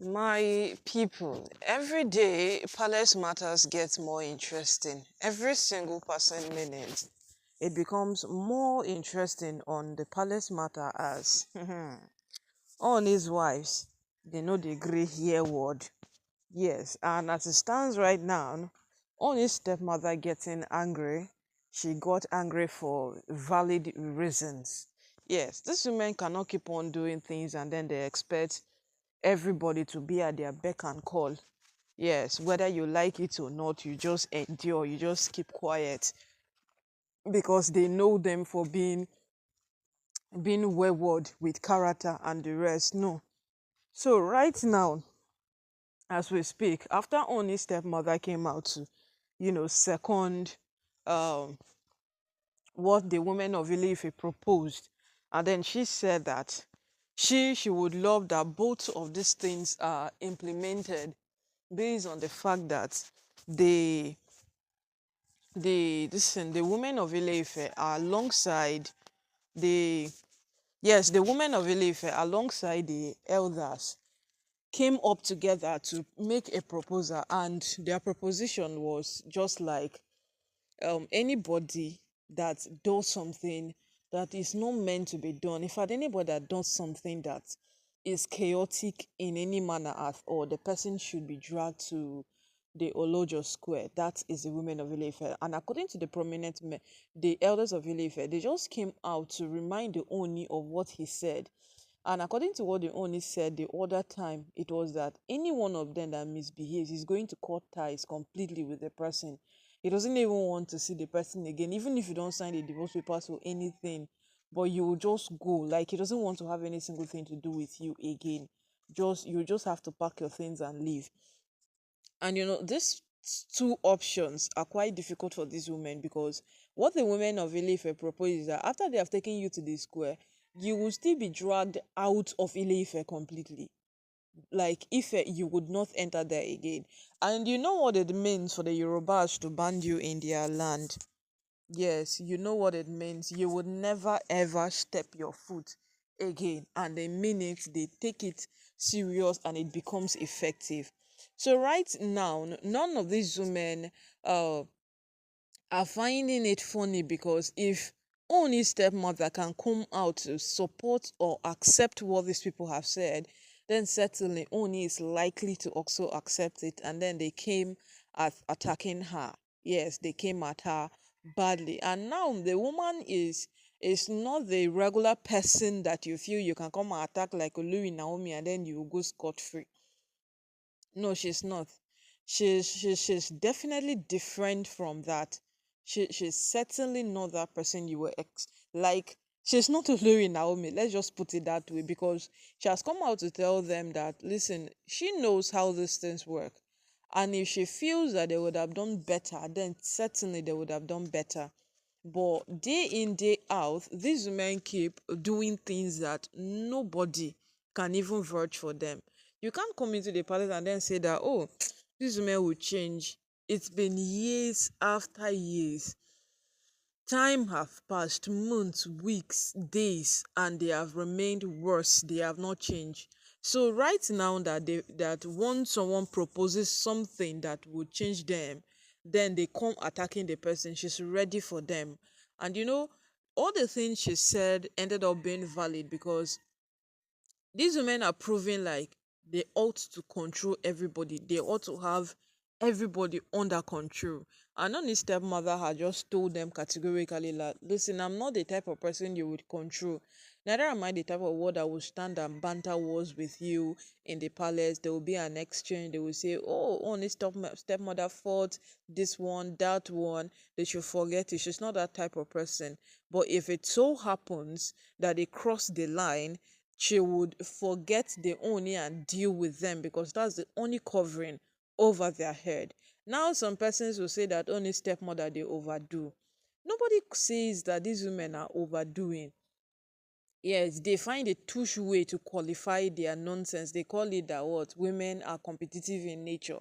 My people, every day palace matters gets more interesting. Every single passing minute, it becomes more interesting on the palace matter as on his wives, they know the grey hair word. Yes, and as it stands right now, on his stepmother getting angry, she got angry for valid reasons. Yes, these women cannot keep on doing things and then they expect everybody to be at their beck and call. Yes, whether you like it or not, you just endure, you just keep quiet because they know them for being wayward with character and the rest. No. So right now, as we speak, after Oni's stepmother came out to, second um what the women of Ileife proposed, and then she said that she would love that both of these things are implemented based on the fact that the the women of Ileife are alongside the the women of Ileife alongside the elders came up together to make a proposal, and their proposition was just like anybody that does something that is not meant to be done. In fact, anybody that does something that is chaotic in any manner at all, the person should be dragged to the Olojo Square. That is the women of Ileife. And according to the prominent men, the elders of Ileife, they just came out to remind the Oni of what he said. And according to what the Oni said the other time, it was that any one of them that misbehaves is going to cut ties completely with the person. He doesn't even want to see the person again, even if you don't sign the divorce papers or anything, but you will just go. Like, he doesn't want to have any single thing to do with you again. You just have to pack your things and leave. And these two options are quite difficult for these women, because what the women of Ileife propose is that after they have taken you to the square, you will still be dragged out of Ileife completely. Like, if you would not enter there again. And you know what it means for the Yorubas to ban you in their land. Yes, you know what it means. You would never ever step your foot again. And the minute they take it serious and it becomes effective. So right now, none of these women uh are finding it funny, because if only stepmother can come out to support or accept what these people have said, then certainly Oni is likely to also accept it. And then they came at attacking her. Yes, they came at her badly. And now the woman is not the regular person that you feel you can come and attack like Oluri Naomi and then you go scot free. No, she's not. She's definitely different from that. She's certainly not that person you were like. She's not Olori Naomi. Let's just put it that way, because she has come out to tell them that, listen, she knows how these things work, and if she feels that they would have done better, then certainly they would have done better. But day in, day out, these women keep doing things that nobody can even vouch for them. You can't come into the palace and then say that, oh, these women will change. It's been years after years. Time have passed, months, weeks, days, and they have remained worse. They have not changed. So right now that once someone proposes something that will change them, then they come attacking the person. She's ready for them. And all the things she said ended up being valid, because these women are proving like they ought to control everybody. They ought to have everybody under control. And Nani's stepmother had just told them categorically that, listen, I'm not the type of person you would control. Neither am I the type of one that will stand and banter wars with you in the palace. There will be an exchange. They will say, oh, only stepmother fought this one, that one. They should forget it. She's not that type of person. But if it so happens that they cross the line, she would forget the Oni and deal with them, because that's the only covering over their head. Now, some persons will say that only stepmother they overdo. Nobody says that these women are overdoing. Yes, they find a tush way to qualify their nonsense. They call it that what women are competitive in nature.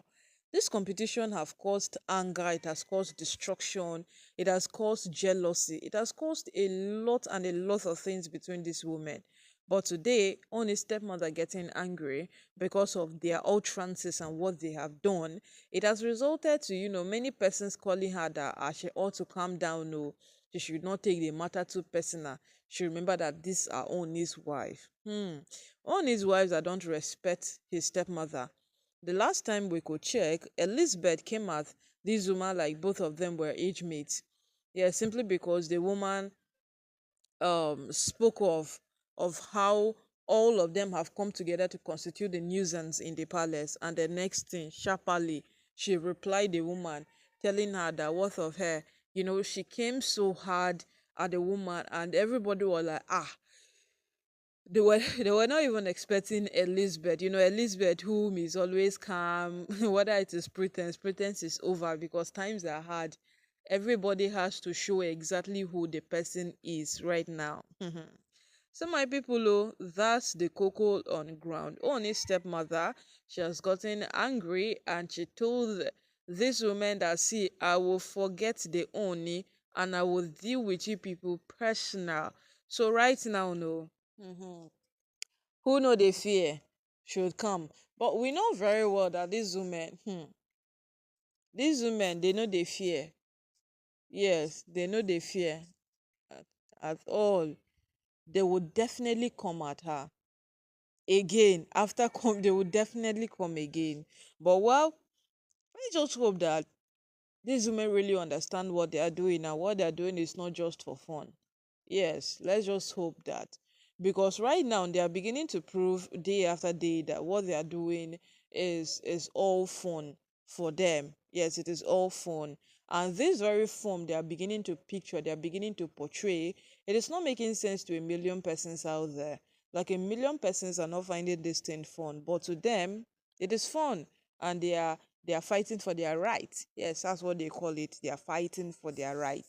This competition have caused anger, it has caused destruction, it has caused jealousy, it has caused a lot and a lot of things between these women. But today, Oni's stepmother getting angry because of their utterances and what they have done, it has resulted to, many persons calling her that she ought to calm down. No, she should not take the matter too personal. She remember that this are Oni's wife. Oni's wives that don't respect his stepmother. The last time we could check, Elizabeth came at this woman like both of them were age mates. Yeah, simply because the woman spoke of how all of them have come together to constitute a nuisance in the palace, and the next thing, sharply, she replied the woman, telling her that what of her, she came so hard at the woman, and everybody was like, they were they were not even expecting Elizabeth. Elizabeth, whom is always calm, whether it is pretense is over because times are hard. Everybody has to show exactly who the person is right now. So my people, that's the cocoa on ground. Oni's stepmother, she has gotten angry and she told this woman that, see, I will forget the Oni and I will deal with you people personal. So right now, no. Who know they fear should come. But we know very well that these women, they know they fear. Yes, they know they fear at, at all. They would definitely come at her again. After come, they would definitely come again. But well, I just hope that these women really understand what they are doing, and what they are doing is not just for fun. Yes, let's just hope that. Because right now they are beginning to prove day after day that what they are doing is all fun for them. Yes, it is all fun. And this very form they are beginning to picture, they are beginning to portray, it is not making sense to a million persons out there. Like a million persons are not finding this thing fun, but to them, it is fun, and they are fighting for their right. Yes, that's what they call it. They are fighting for their right.